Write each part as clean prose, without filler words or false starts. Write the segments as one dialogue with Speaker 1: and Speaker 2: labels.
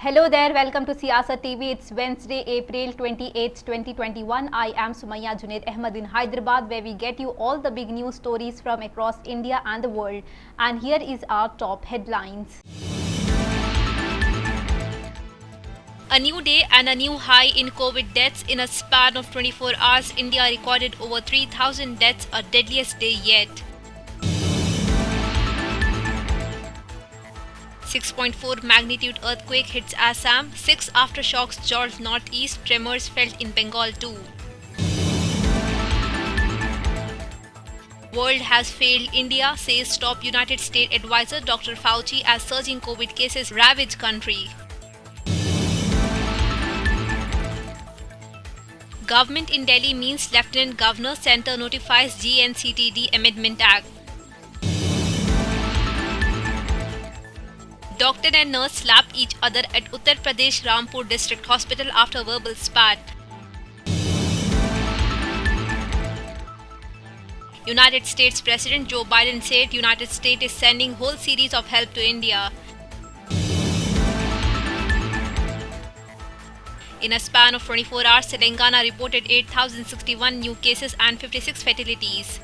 Speaker 1: Hello there, welcome to Siyasat TV. It's Wednesday, April 28, 2021. I am Sumaya Junaid Ahmed in Hyderabad, where we get you all the big news stories from across India and the world. And here is our top headlines.
Speaker 2: A new day and a new high in COVID deaths. In a span of 24 hours, India recorded over 3,000 deaths, a deadliest day yet. 6.4 magnitude earthquake hits Assam. 6 aftershocks jolt northeast. Tremors felt in Bengal too. World has failed India, says top United States advisor Dr. Fauci as surging COVID cases ravage country. Government in Delhi means Lieutenant Governor. Centre notifies GNCTD Amendment Act. Doctor and nurse slap each other at Uttar Pradesh Rampur District Hospital after verbal spat. United States President Joe Biden said United States is sending whole series of help to India. In a span of 24 hours, Telangana reported 8,061 new cases and 56 fatalities.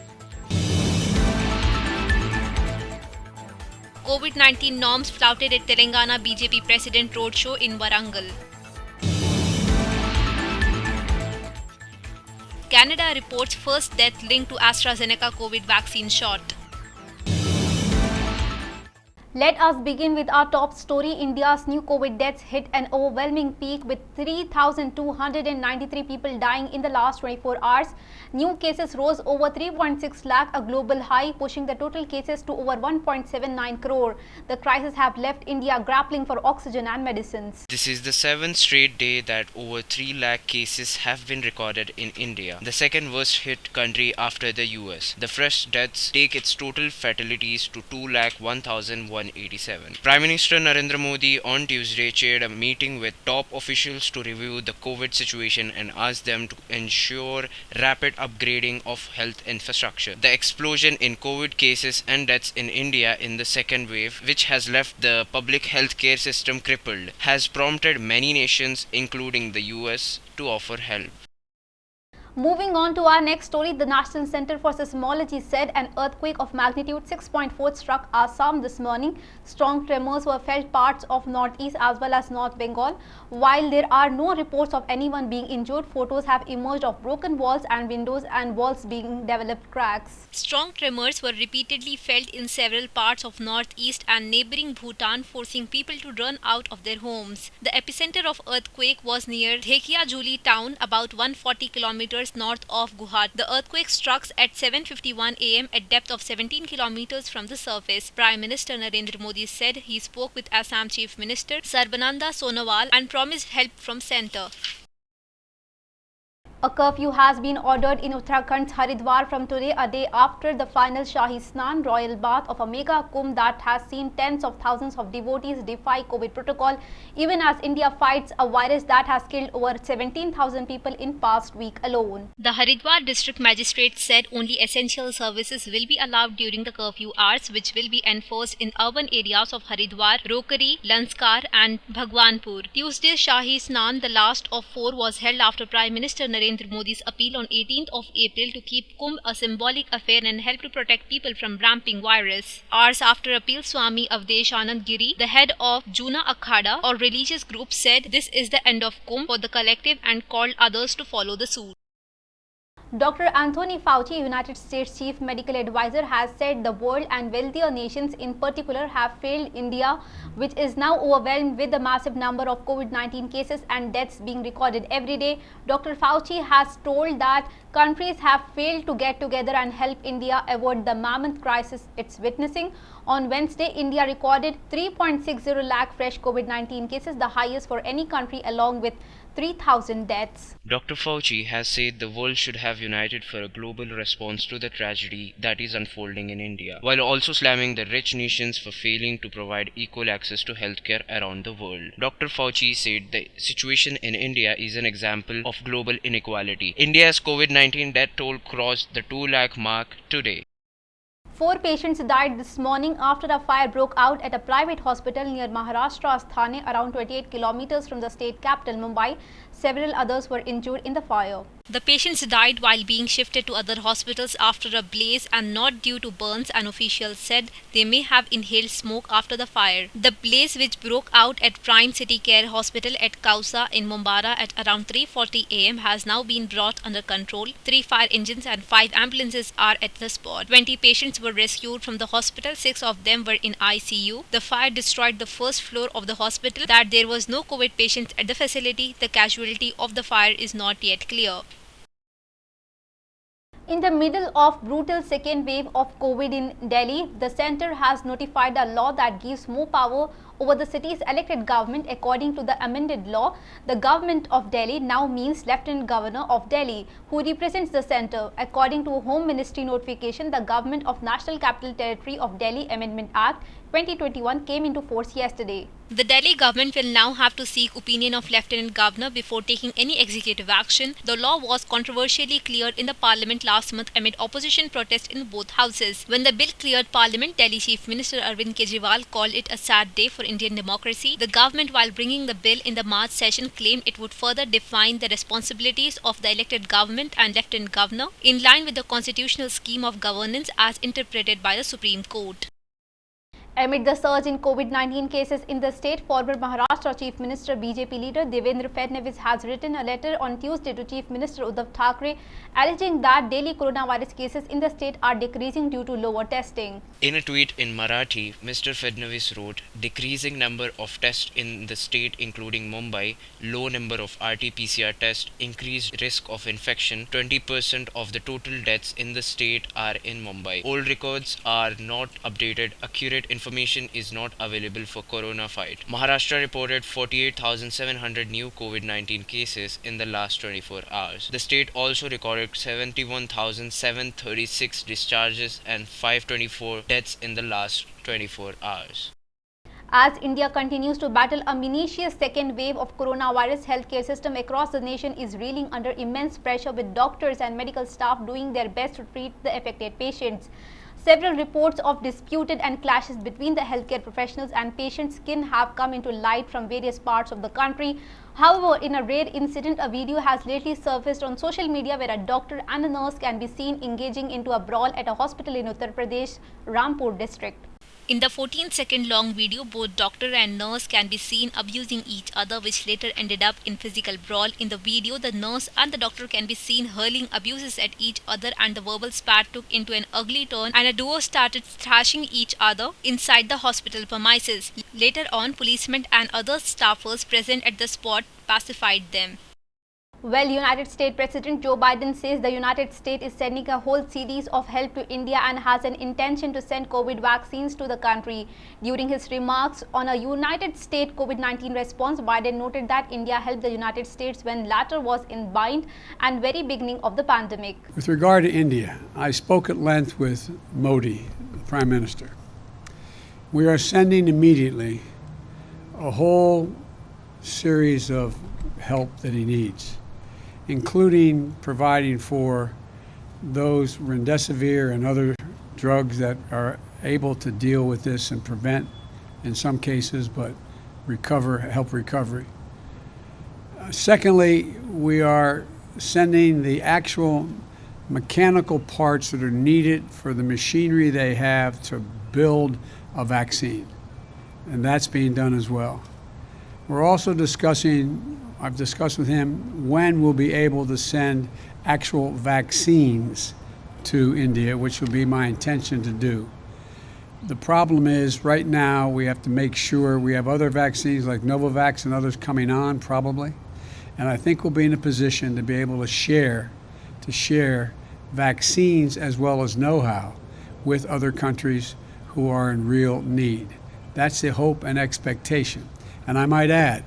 Speaker 2: COVID-19 norms flouted at Telangana BJP President Roadshow in Warangal. Canada reports first death linked to AstraZeneca COVID vaccine shot.
Speaker 1: Let us begin with our top story. India's new COVID deaths hit an overwhelming peak with 3,293 people dying in the last 24 hours. New cases rose over 3.6 lakh, a global high, pushing the total cases to over 1.79 crore. The crisis have left India grappling for oxygen and medicines.
Speaker 3: This is the seventh straight day that over 3 lakh cases have been recorded in India, the second worst hit country after the US. The fresh deaths take its total fatalities to 2,01,187. Prime Minister Narendra Modi on Tuesday chaired a meeting with top officials to review the COVID situation and asked them to ensure rapid upgrading of health infrastructure. The explosion in COVID cases and deaths in India in the second wave, which has left the public healthcare system crippled, has prompted many nations, including the US, to offer help.
Speaker 1: Moving on to our next story, the National Center for Seismology said an earthquake of magnitude 6.4 struck Assam this morning. Strong tremors were felt parts of northeast as well as North Bengal. While there are no reports of anyone being injured, photos have emerged of broken walls and windows and walls being developed cracks.
Speaker 2: Strong tremors were repeatedly felt in several parts of northeast and neighboring Bhutan, forcing people to run out of their homes. The epicenter of earthquake was near Dhekhiajuli town, about 140 kilometers north of Guwahati. The earthquake struck at 7:51 am at depth of 17 kilometers from the surface. Prime Minister Narendra Modi said he spoke with Assam Chief Minister Sarbananda Sonowal and promised help from centre.
Speaker 1: A curfew has been ordered in Uttarakhand's Haridwar from today, a day after the final Shahi Snan royal bath of a mega Kumbh that has seen tens of thousands of devotees defy COVID protocol, even as India fights a virus that has killed over 17,000 people in past week alone.
Speaker 2: The Haridwar district magistrate said only essential services will be allowed during the curfew hours, which will be enforced in urban areas of Haridwar, Rokari, Lanskar and Bhagwanpur. Tuesday's Shahi Snan, the last of 4, was held after Prime Minister Narendra Modi's appeal on 18th of April to keep Kumbh a symbolic affair and help to protect people from ramping virus. Hours after appeal, Swami Avdesh Anand Giri, the head of Juna Akhada or religious group, said this is the end of Kumbh for the collective and called others to follow the suit.
Speaker 1: Dr. Anthony Fauci, United States Chief Medical Advisor, has said the world and wealthier nations in particular have failed India, which is now overwhelmed with the massive number of COVID-19 cases and deaths being recorded every day. Dr. Fauci has told that countries have failed to get together and help India avoid the mammoth crisis it's witnessing. On Wednesday, India recorded 3.60 lakh fresh COVID-19 cases, the highest for any country, along with 3,000 deaths.
Speaker 3: Dr. Fauci has said the world should have united for a global response to the tragedy that is unfolding in India, while also slamming the rich nations for failing to provide equal access to healthcare around the world. Dr. Fauci said the situation in India is an example of global inequality. India's COVID-19 death toll crossed the 2 lakh mark today.
Speaker 1: 4 patients died this morning after a fire broke out at a private hospital near Maharashtra's Thane, around 28 kilometers from the state capital Mumbai. Several others were injured in the fire.
Speaker 2: The patients died while being shifted to other hospitals after a blaze and not due to burns, and officials said they may have inhaled smoke after the fire. The blaze, which broke out at Prime City Care Hospital at Kausa in Mumbara at around 3:40 am, has now been brought under control. 3 fire engines and 5 ambulances are at the spot. 20 patients were rescued from the hospital. 6 of them were in ICU. The fire destroyed the first floor of the hospital. That there was no COVID patients at the facility. The casualty of the fire is not yet clear.
Speaker 1: In the middle of brutal second wave of COVID in Delhi, the centre has notified a law that gives more power over the city's elected government. According to the amended law, the government of Delhi now means Lieutenant Governor of Delhi, who represents the centre. According to a Home Ministry notification, the Government of National Capital Territory of Delhi Amendment Act 2021 came into force yesterday.
Speaker 2: The Delhi government will now have to seek opinion of Lieutenant Governor before taking any executive action. The law was controversially cleared in the Parliament last month amid opposition protest in both houses. When the bill cleared Parliament, Delhi Chief Minister Arvind Kejriwal called it a sad day for Indian democracy. The government, while bringing the bill in the March session, claimed it would further define the responsibilities of the elected government and Lieutenant Governor in line with the constitutional scheme of governance as interpreted by the Supreme Court.
Speaker 1: Amid the surge in COVID-19 cases in the state, former Maharashtra Chief Minister BJP leader Devendra Fadnavis has written a letter on Tuesday to Chief Minister Uddhav Thackeray, alleging that daily coronavirus cases in the state are decreasing due to lower testing.
Speaker 3: In a tweet in Marathi, Mr. Fadnavis wrote, "Decreasing number of tests in the state including Mumbai, low number of RT-PCR tests, increased risk of infection, 20% of the total deaths in the state are in Mumbai. Old records are not updated, accurate information is not available for corona fight." Maharashtra reported 48,700 new COVID-19 cases in the last 24 hours. The state also recorded 71,736 discharges and 524 deaths in the last 24 hours.
Speaker 1: As India continues to battle a minacious second wave of coronavirus, healthcare system across the nation is reeling under immense pressure, with doctors and medical staff doing their best to treat the affected patients. Several reports of disputed and clashes between the healthcare professionals and patients have come into light from various parts of the country. However, in a rare incident, a video has lately surfaced on social media where a doctor and a nurse can be seen engaging into a brawl at a hospital in Uttar Pradesh, Rampur district.
Speaker 2: In the 14-second long video, both doctor and nurse can be seen abusing each other, which later ended up in physical brawl. In the video, the nurse and the doctor can be seen hurling abuses at each other, and the verbal spat took into an ugly turn and a duo started thrashing each other inside the hospital premises. Later on, policemen and other staffers present at the spot pacified them.
Speaker 1: Well, United States President Joe Biden says the United States is sending a whole series of help to India and has an intention to send COVID vaccines to the country. During his remarks on a United States COVID-19 response, Biden noted that India helped the United States when latter was in bind and very beginning of the pandemic.
Speaker 4: With regard to India, I spoke at length with Modi, the Prime Minister. We are sending immediately a whole series of help that he needs, including providing for those remdesivir and other drugs that are able to deal with this and prevent, in some cases, but help recovery. Secondly, we are sending the actual mechanical parts that are needed for the machinery they have to build a vaccine, and that's being done as well. We're also I've discussed with him when we'll be able to send actual vaccines to India, which will be my intention to do. The problem is right now we have to make sure we have other vaccines like Novavax and others coming on probably, and I think we'll be in a position to be able to share vaccines as well as know-how with other countries who are in real need. That's the hope and expectation. And I might add,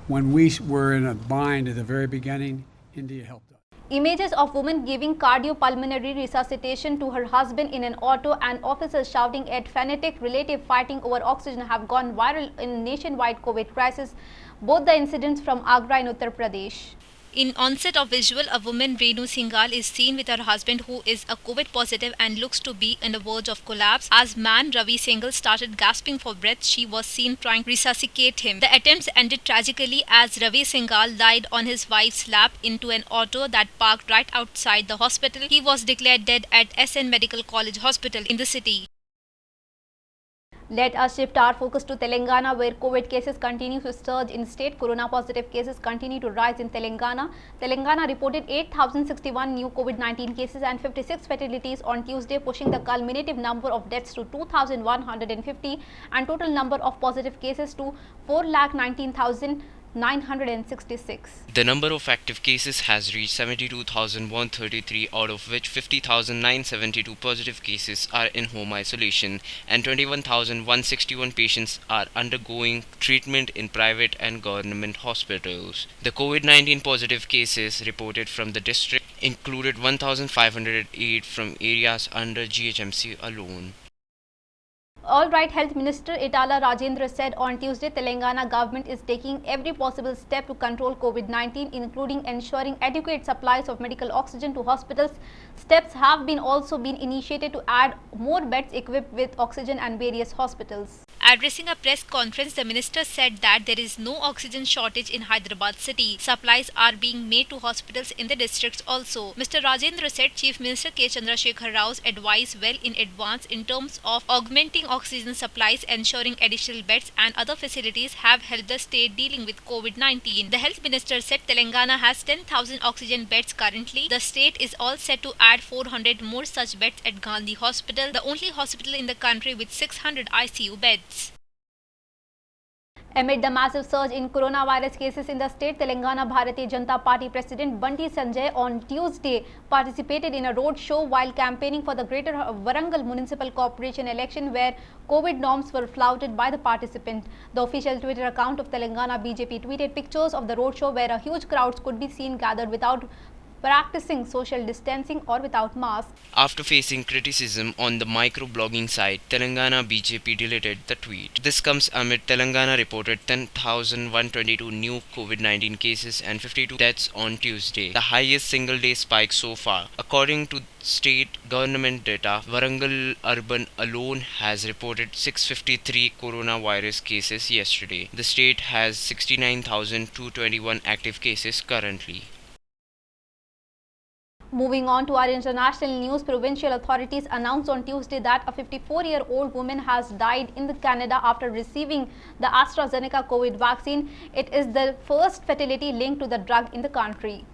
Speaker 4: when we were in a bind at the very beginning, India helped us.
Speaker 1: Images of women giving cardiopulmonary resuscitation to her husband in an auto and officers shouting at fanatic relative fighting over oxygen have gone viral in nationwide COVID crisis, both the incidents from Agra in Uttar Pradesh.
Speaker 2: In onset of visual, a woman, Renu Singhal, is seen with her husband who is a COVID positive and looks to be on the verge of collapse. As man Ravi Singhal started gasping for breath, she was seen trying to resuscitate him. The attempts ended tragically as Ravi Singhal died on his wife's lap into an auto that parked right outside the hospital. He was declared dead at SN Medical College Hospital in the city.
Speaker 1: Let us shift our focus to Telangana, where COVID cases continue to surge in state. Corona positive cases continue to rise in Telangana. Telangana reported 8,061 new COVID-19 cases and 56 fatalities on Tuesday, pushing the cumulative number of deaths to 2,150 and total number of positive cases to 4,19,966.
Speaker 3: The number of active cases has reached 72,133, out of which 50,972 positive cases are in home isolation and 21,161 patients are undergoing treatment in private and government hospitals. The COVID-19 positive cases reported from the district included 1,508 from areas under GHMC alone.
Speaker 1: All-right, Health Minister Itala Rajendra said on Tuesday Telangana government is taking every possible step to control COVID-19, including ensuring adequate supplies of medical oxygen to hospitals. Steps have also been initiated to add more beds equipped with oxygen and various hospitals.
Speaker 2: Addressing a press conference, the minister said that there is no oxygen shortage in Hyderabad city. Supplies are being made to hospitals in the districts also. Mr. Rajendra said Chief Minister K. Chandrasekhar Rao's advice well in advance in terms of augmenting oxygen supplies, ensuring additional beds and other facilities have helped the state dealing with COVID-19. The health minister said Telangana has 10,000 oxygen beds currently. The state is all set to add 400 more such beds at Gandhi Hospital, the only hospital in the country with 600 ICU beds.
Speaker 1: Amid the massive surge in coronavirus cases in the state, Telangana Bharatiya Janata Party President Bunty Sanjay on Tuesday participated in a road show while campaigning for the Greater Warangal Municipal Corporation election, where COVID norms were flouted by the participant. The official Twitter account of Telangana BJP tweeted pictures of the road show where a huge crowds could be seen gathered without practicing social distancing or without masks.
Speaker 3: After facing criticism on the microblogging site, Telangana BJP deleted the tweet. This comes amid Telangana reported 10,122 new COVID-19 cases and 52 deaths on Tuesday, the highest single-day spike so far. According to state government data, Warangal Urban alone has reported 653 coronavirus cases yesterday. The state has 69,221 active cases currently.
Speaker 1: Moving on to our international news, provincial authorities announced on Tuesday that a 54-year-old woman has died in Canada after receiving the AstraZeneca COVID vaccine. It is the first fatality linked to the drug in the country.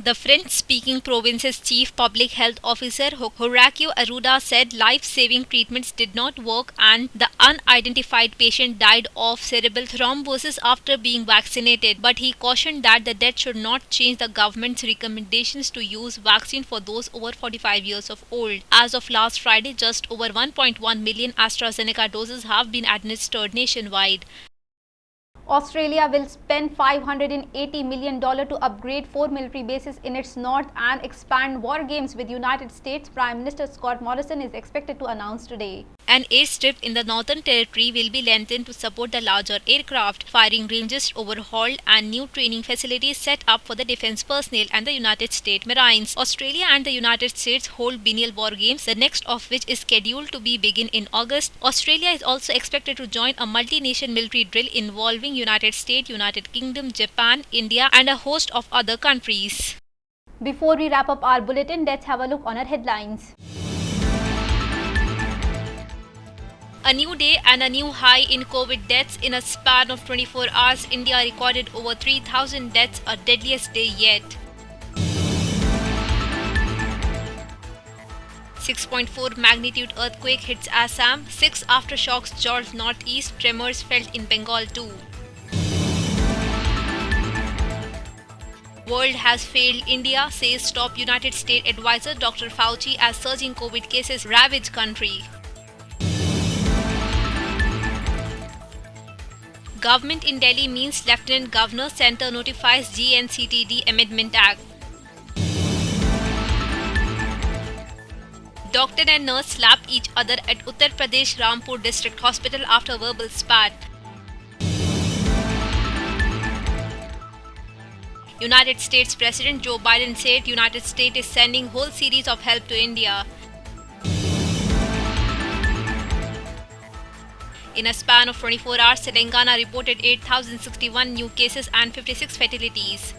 Speaker 2: The French-speaking province's chief public health officer, Horacio Arruda, said life-saving treatments did not work and the unidentified patient died of cerebral thrombosis after being vaccinated. But he cautioned that the death should not change the government's recommendations to use vaccine for those over 45 years of old. As of last Friday, just over 1.1 million AstraZeneca doses have been administered nationwide.
Speaker 1: Australia will spend $580 million to upgrade 4 military bases in its north and expand war games with United States. Prime Minister Scott Morrison is expected to announce today.
Speaker 2: An airstrip in the Northern Territory will be lengthened to support the larger aircraft. Firing ranges overhauled and new training facilities set up for the defense personnel and the United States Marines. Australia and the United States hold biennial war games, the next of which is scheduled to begin in August. Australia is also expected to join a multi-nation military drill involving United States, United Kingdom, Japan, India and a host of other countries.
Speaker 1: Before we wrap up our bulletin, let's have a look on our headlines.
Speaker 2: A new day and a new high in COVID deaths. In a span of 24 hours, India recorded over 3,000 deaths, a deadliest day yet. 6.4 magnitude earthquake hits Assam. 6 aftershocks jolts northeast. Tremors felt in Bengal too. World has failed India, says top United States advisor Dr. Fauci as surging COVID cases ravage country. Government in Delhi means Lieutenant Governor. Centre notifies GNCTD Amendment Act. Doctor and nurse slapped each other at Uttar Pradesh Rampur District Hospital after verbal spat. United States President Joe Biden said United States is sending whole series of help to India. In a span of 24 hours, Telangana reported 8,061 new cases and 56 fatalities.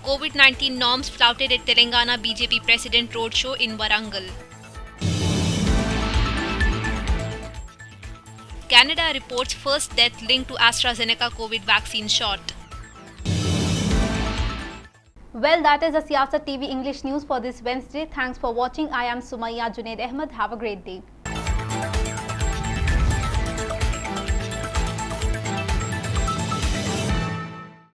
Speaker 2: COVID-19 norms flouted at Telangana BJP President Roadshow in Warangal. Canada reports first death linked to AstraZeneca COVID vaccine shot.
Speaker 1: Well, that is the Siyasat TV English news for this Wednesday. Thanks for watching. I am Sumayya Junaid Ahmed. Have a great day.